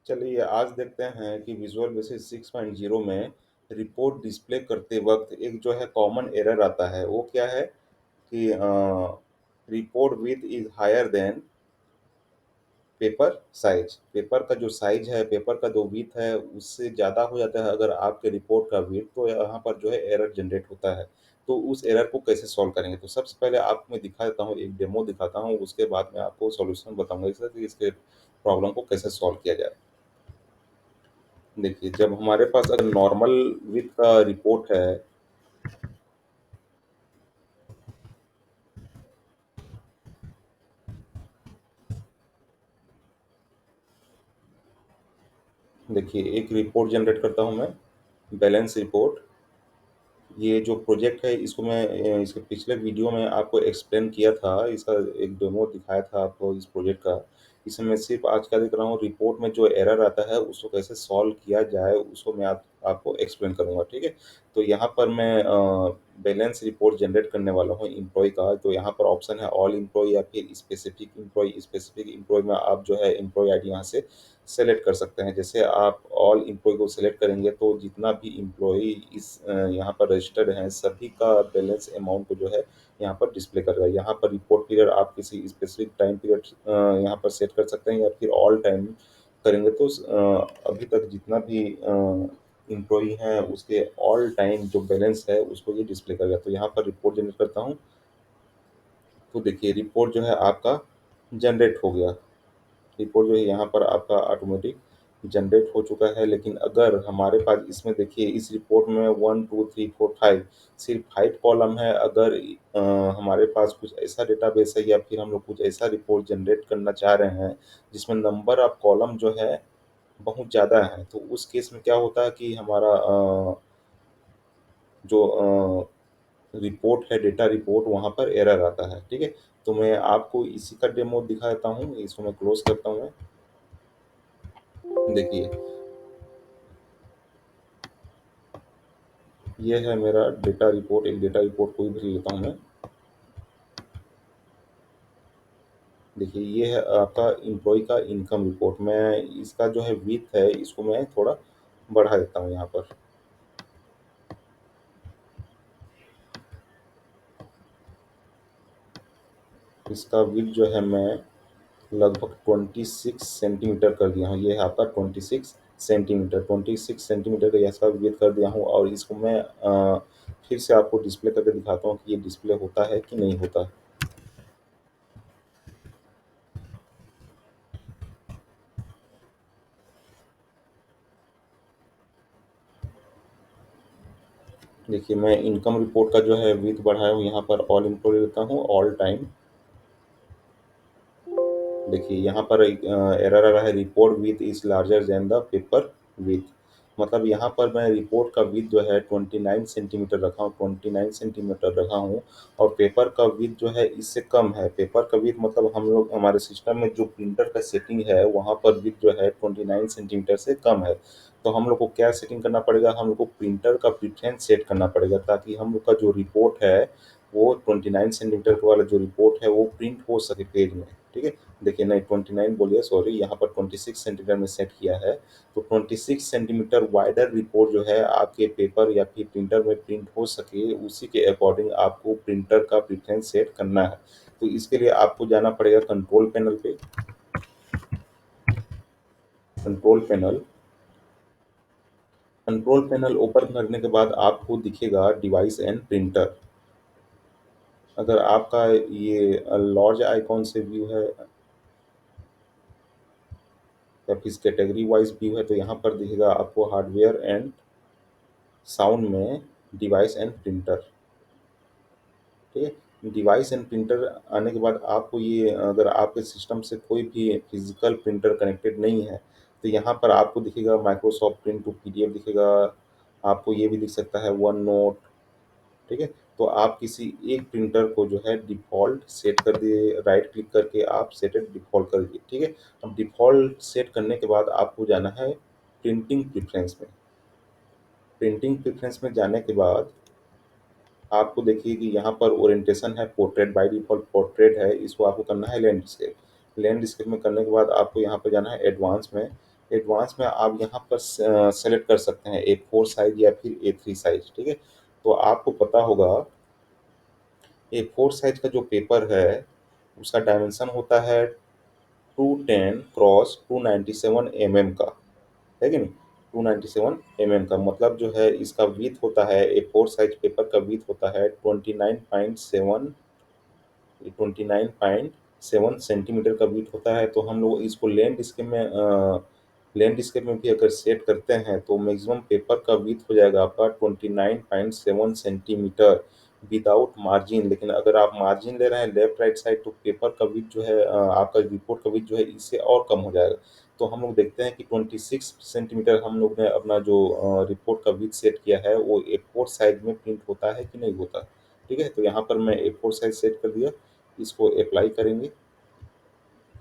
चलिए आज देखते हैं कि विजुअल बेसिक 6.0 में रिपोर्ट डिस्प्ले करते वक्त एक जो है कॉमन एरर आता है वो क्या है कि report with is higher than paper size. Paper का जो साइज है, पेपर का जो विड्थ है उससे ज़्यादा हो जाता है अगर आपके रिपोर्ट का विड्थ, तो यहाँ पर जो है एरर जनरेट होता है। तो उस एरर को कैसे सॉल्व करेंगे? तो सबसे पहले आपको मैं दिखा देता हूँ, एक डेमो दिखाता हूँ, उसके बाद मैं आपको सॉल्यूशन बताऊँगा इसका कि इसके प्रॉब्लम को कैसे सॉल्व किया जाए। देखिए, जब हमारे पास अगर नॉर्मल विथ का रिपोर्ट है, देखिए एक रिपोर्ट जनरेट करता हूँ मैं, बैलेंस रिपोर्ट। ये जो प्रोजेक्ट है इसको मैं इसके पिछले वीडियो में आपको एक्सप्लेन किया था, इसका एक डेमो दिखाया था आपको इस प्रोजेक्ट का। इसमें मैं सिर्फ़ आज क्या दिख रहा हूँ, रिपोर्ट में जो एरर आता है उसको कैसे सॉल्व किया जाए उसको मैं आपको एक्सप्लेन करूँगा, ठीक है? तो यहाँ पर मैं बैलेंस रिपोर्ट जनरेट करने वाला हूँ एम्प्लॉयी का। तो यहाँ पर ऑप्शन है ऑल एम्प्लॉयी या फिर स्पेसिफिक एम्प्लॉयी। स्पेसिफिक एम्प्लॉयी में आप जो है एम्प्लॉयी आईडी यहाँ से सेलेक्ट कर सकते हैं। जैसे आप ऑल एम्प्लॉयी को सेलेक्ट करेंगे तो जितना भी एम्प्लॉयी यहाँ पर रजिस्टर्ड हैं सभी का बैलेंस अमाउंट को जो है यहाँ पर डिस्प्ले करेगा। यहाँ पर रिपोर्ट पीरियड आप किसी स्पेसिफिक टाइम पीरियड यहाँ पर सेट कर सकते हैं या फिर ऑल टाइम करेंगे तो अभी तक जितना भी एम्प्लॉयी हैं उसके ऑल टाइम जो बैलेंस है उसको ये डिस्प्ले करेगा। तो यहाँ पर रिपोर्ट जनरेट करता हूँ, तो देखिए रिपोर्ट जो है आपका जनरेट हो गया। रिपोर्ट जो है यहाँ पर आपका ऑटोमेटिक जनरेट हो चुका है। लेकिन अगर हमारे पास इसमें देखिए इस रिपोर्ट में 1 2 3 4 5 सिर्फ 5 कॉलम है। अगर हमारे पास कुछ ऐसा डेटाबेस है या फिर हम लोग कुछ ऐसा रिपोर्ट जनरेट करना चाह रहे हैं जिसमें नंबर ऑफ कॉलम जो है बहुत ज़्यादा है, तो उस केस में क्या होता है कि हमारा जो रिपोर्ट है, डेटा रिपोर्ट, वहाँ पर एरर आता है, ठीक है? तो मैं आपको इसी का डेमो दिखा देता हूँ, इसको मैं क्लोज़ करता हूँ मैं। देखिए, ये है मेरा डेटा रिपोर्ट, एक डेटा रिपोर्ट कोई भी लेता हूँ मैं। देखिए, ये है आपका एम्प्लॉयी का इनकम रिपोर्ट। मैं इसका जो है विड्थ है, इसको मैं थोड़ा बढ़ा देता हूँ यहाँ पर। इसका विड्थ जो है मैं लगभग 26 सेंटीमीटर कर दिया हूँ। ये है आपका 26 सेंटीमीटर, 26 सेंटीमीटर का ऐसा विड्थ कर दिया हूँ और इसको मैं फिर से आपको डिस्प्ले करके दिखाता हूँ कि ये डिस्प्ले होता है कि नहीं होता। देखिए, मैं इनकम रिपोर्ट का जो है विड्थ बढ़ाया हूँ, यहाँ पर ऑल एम्प्लॉयी लेता हूँ, ऑल टाइम। देखिए यहाँ पर एक एरर आ रहा है, report width is larger than the paper width. मतलब यहाँ पर मैं रिपोर्ट का विड्थ जो है 29 सेंटीमीटर रखा हूँ, 29 सेंटीमीटर रखा हूँ और पेपर का विड्थ जो है इससे कम है। पेपर का विड्थ मतलब हम लोग हमारे सिस्टम में जो प्रिंटर का सेटिंग है वहाँ पर विड्थ जो है 29 सेंटीमीटर से कम है। तो हम लोग को क्या सेटिंग करना पड़ेगा, हम लोग को प्रिंटर का प्रेफरेंस सेट करना पड़ेगा ताकि हम लोग का जो रिपोर्ट है वो 29 सेंटीमीटर वाला जो रिपोर्ट है वो प्रिंट हो सके पेज में, ठीक है? देखिए नहीं 29 बोलिए, सॉरी, यहाँ पर 26 सेंटीमीटर में सेट किया है। तो 26 सेंटीमीटर वाइडर रिपोर्ट जो है आपके पेपर या फिर प्रिंटर में प्रिंट हो सके उसी के अकॉर्डिंग आपको प्रिंटर का प्रेफरेंस सेट करना है। तो इसके लिए आपको जाना पड़ेगा कंट्रोल पैनल पे। Control panel control panel open करने के बाद आपको दिखेगा डिवाइस एंड प्रिंटर। अगर आपका ये लॉर्ज आइकॉन से व्यू है या फिर कैटेगरी वाइज व्यू है तो यहाँ पर दिखेगा आपको हार्डवेयर एंड साउंड में डिवाइस एंड प्रिंटर, ठीक है? डिवाइस एंड प्रिंटर आने के बाद आपको ये, अगर आपके सिस्टम से कोई भी फिजिकल प्रिंटर कनेक्टेड नहीं है तो यहाँ पर आपको दिखेगा माइक्रोसॉफ्ट प्रिंट टू पीडीएफ दिखेगा। आपको ये भी दिख सकता है वन नोट, ठीक है? तो आप किसी एक प्रिंटर को जो है डिफ़ॉल्ट सेट कर दिए, राइट क्लिक करके आप सेटेड डिफ़ॉल्ट कर दिए, ठीक है? अब डिफ़ॉल्ट सेट करने के बाद आपको जाना है प्रिंटिंग प्रेफ़रेंस में। प्रिंटिंग प्रेफ़रेंस में जाने के बाद आपको देखिए कि यहाँ पर ओरिएंटेशन है पोर्ट्रेट, बाय डिफ़ॉल्ट पोर्ट्रेट है, इसको आपको करना है लैंडस्केप। लैंडस्केप में करने के बाद आपको यहाँ पे जाना है एडवांस में। एडवांस में आप यहाँ पर सेलेक्ट कर सकते हैं A4 साइज या फिर A3 साइज, ठीक है। तो आपको पता होगा A4 साइज का जो पेपर है उसका डायमेंशन होता है 210 क्रॉस 297 mm का, है कि नहीं? 297 का मतलब जो है इसका विड्थ होता है, A4 साइज पेपर का विड्थ होता है 29.7 सेंटीमीटर का विड्थ होता है। तो हम लोग इसको लैंडस्केप में भी अगर सेट करते हैं तो मैक्सिमम पेपर का विड्थ हो जाएगा आपका 29.7 सेंटीमीटर विदाउट मार्जिन। लेकिन अगर आप मार्जिन ले रहे हैं लेफ्ट राइट साइड तो पेपर का विड्थ जो है आपका रिपोर्ट का विड्थ जो है इससे और कम हो जाएगा। तो हम लोग देखते हैं कि 26 सेंटीमीटर हम लोग ने अपना जो रिपोर्ट का विड्थ सेट किया है वो A4 साइज में प्रिंट होता है कि नहीं होता। ठीक है, तो यहाँ पर मैं A4 साइज सेट कर दिया, इसको अप्लाई करेंगे।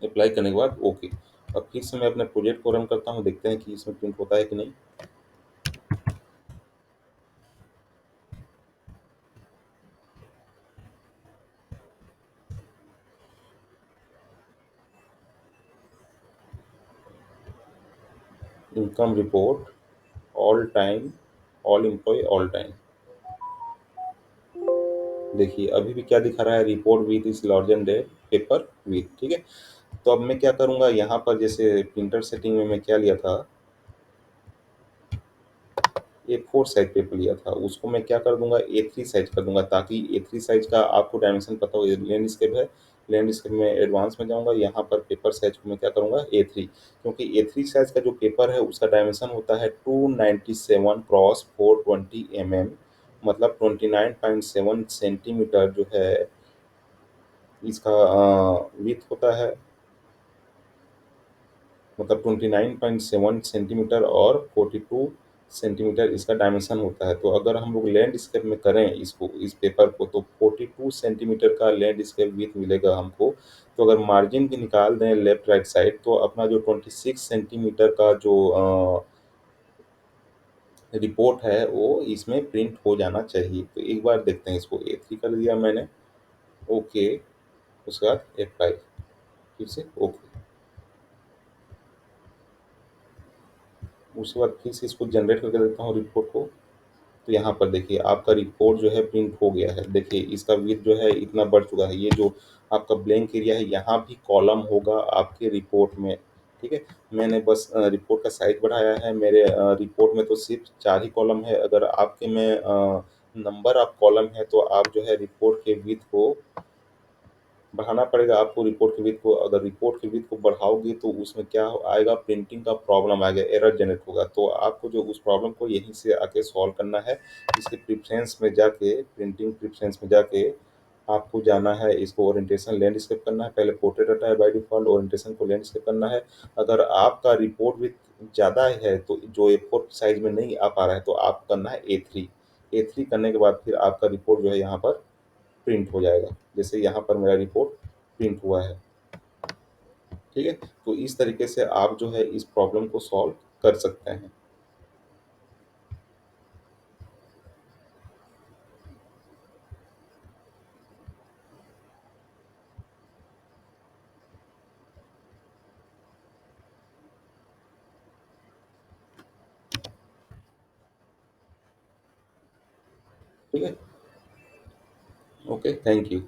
अप्लाई करने के बाद ओके। अब फिर से मैं अपने प्रोजेक्ट को रन करता हूँ, देखते हैं कि इसमें प्रिंट होता है कि नहीं। Income report all time, all employ all time. देखिए अभी भी क्या दिखा रहा है, report with is larger than paper with, ठीक है। तो अब मैं क्या करूँगा, यहाँ पर जैसे प्रिंटर सेटिंग में मैं क्या लिया था, A4 साइज पेपर लिया था, उसको मैं क्या कर दूंगा A3 साइज कर दूंगा, ताकि A3 साइज का आपको डायमेंशन पता हो। ये लैंडस्केप है, लैंडस्केप में एडवांस में जाऊंगा, यहाँ पर पेपर साइज को मैं क्या करूंगा A3, क्योंकि A3 साइज का जो पेपर है उसका डायमेंशन होता है 297 क्रॉस 420 मतलब 29.7 सेंटीमीटर जो है इसका विथ होता है, मतलब 29.7 सेंटीमीटर और 42 सेंटीमीटर इसका डायमेंशन होता है। तो अगर हम लोग लैंडस्केप में करें इसको, इस पेपर को, तो 42 सेंटीमीटर का लैंडस्केप विड्थ मिलेगा हमको। तो अगर मार्जिन भी निकाल दें लेफ्ट राइट साइड तो अपना जो 26 सेंटीमीटर का जो रिपोर्ट है वो इसमें प्रिंट हो जाना चाहिए। तो एक बार देखते हैं, इसको A3 कर दिया मैंने, ओके। उसके बाद अप्लाई, फिर से ओके। उसके बाद फिर से इसको जनरेट करके देता हूँ रिपोर्ट को। तो यहाँ पर देखिए आपका रिपोर्ट जो है प्रिंट हो गया है। देखिए इसका विड्थ जो है इतना बढ़ चुका है। ये जो आपका ब्लैंक एरिया है यहाँ भी कॉलम होगा आपके रिपोर्ट में, ठीक है। मैंने बस रिपोर्ट का साइज बढ़ाया है। मेरे रिपोर्ट में तो सिर्फ 4 ही कॉलम है। अगर आपके में नंबर ऑफ कॉलम है तो आप जो है रिपोर्ट के विड्थ को बढ़ाना पड़ेगा आपको। रिपोर्ट की विड्थ को, अगर रिपोर्ट की विड्थ को बढ़ाओगे तो उसमें क्या आएगा, प्रिंटिंग का प्रॉब्लम आएगा, एरर जनरेट होगा। तो आपको जो उस प्रॉब्लम को यहीं से आके सॉल्व करना है। इसके प्रेफरेंस में जाके, प्रिंटिंग प्रेफरेंस में जाके आपको जाना है, इसको ओरिएंटेशन लैंडस्केप करना है। पहले पोर्ट्रेट रहता है बाय डिफ़ॉल्ट, ओरिएंटेशन को लैंडस्केप करना है। अगर आपका रिपोर्ट विड्थ ज़्यादा है तो जो A4 साइज़ में नहीं आ पा रहा है तो आपको करना है A3। A3 करने के बाद फिर आपका रिपोर्ट जो है यहाँ पर प्रिंट हो जाएगा। जैसे यहाँ पर मेरा रिपोर्ट प्रिंट हुआ है, ठीक है। तो इस तरीके से आप जो है इस प्रॉब्लम को सॉल्व कर सकते हैं, ठीक है। Okay, thank you.